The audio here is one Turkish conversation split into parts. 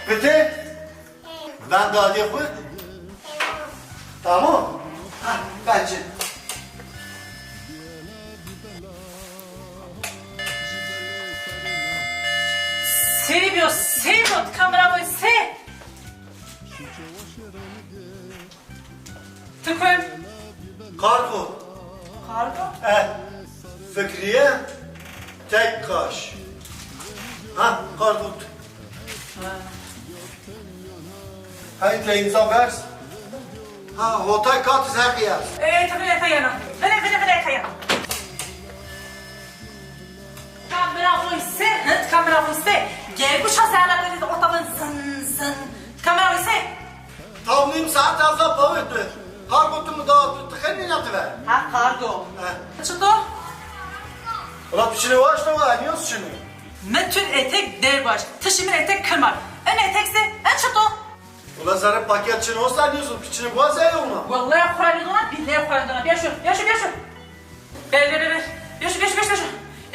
Peki? Ben daha diye koy. Tamam. Ha, bence. Seviyor, kameramı sev. Tıkın. Kargo. Kargo. Fikriye tek kaş. Ha, kargo. Hayır, imza ver. Ha, hotel kartı her yer. Tabii yana. Vele yana. Kameramı sev. Gel bu şazerler böyle ortadan zın. Kameramı sev. Tamam, saat azap pavydı. Kargo tumu da tıkın ne ver. Ha, kargo. Çıtı. Ulan içine var işte var, niye şimdi? Bütün etek derbaş, tışımın etek kırmak. En etekse en çıtı. Ulan sana paket için olsa diyorsun, içine boğaz ya mı? Vallahi koyarlı ona, billahi koyarlı ona. Ver şu. Ver. Ver şu.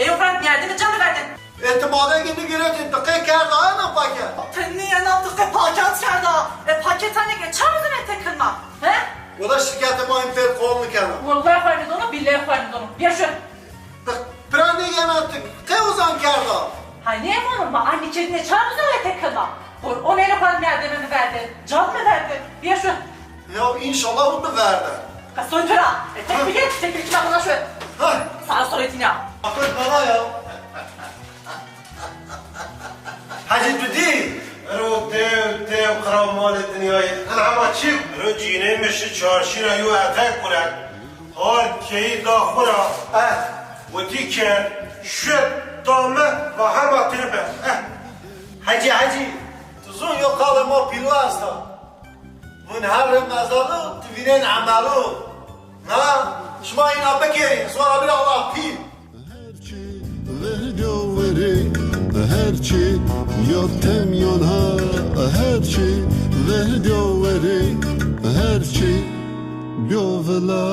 Yok yardım et canlı verdin. İhtimaden gibi görüyorsun, tıkı kâr daha mı paket? Niye ne yaptık paket kârda? Paket hani geçer misin etek kırmak? He? O da şirkete muayene kolunu kenar. Vallahi koyarlı ona, billahi koyarlı ona. Ver şu. Prende yemettik, kıyozan kârda. Hay niye var mı? Anne kendine çağır mısın etek kırmak? O neyle koyarlı yardımını verdin? Can mı verdin? Ver şu. Ya inşallah onu verdi. Kastoy tura. Tek bir git, tek bir kime buna şu. Hay. Sana soruyorsun ya. Akıl bana ya. Hacı Düdü. رو تیو خراب مال دنیای انا همه چی رو جینه میشه چارشی را یو اتک کنن هار کی داخورا و دیکن شد دامه و همه تربه Hacı. Tuzun yok kalır o pilu hasta. Bun her mezalı, tüvinen amalı. Ha? Şuma ina bekerin, sonra bir Allah pil. هرچی یادم یانها هرچی وردی وری هرچی بیاولا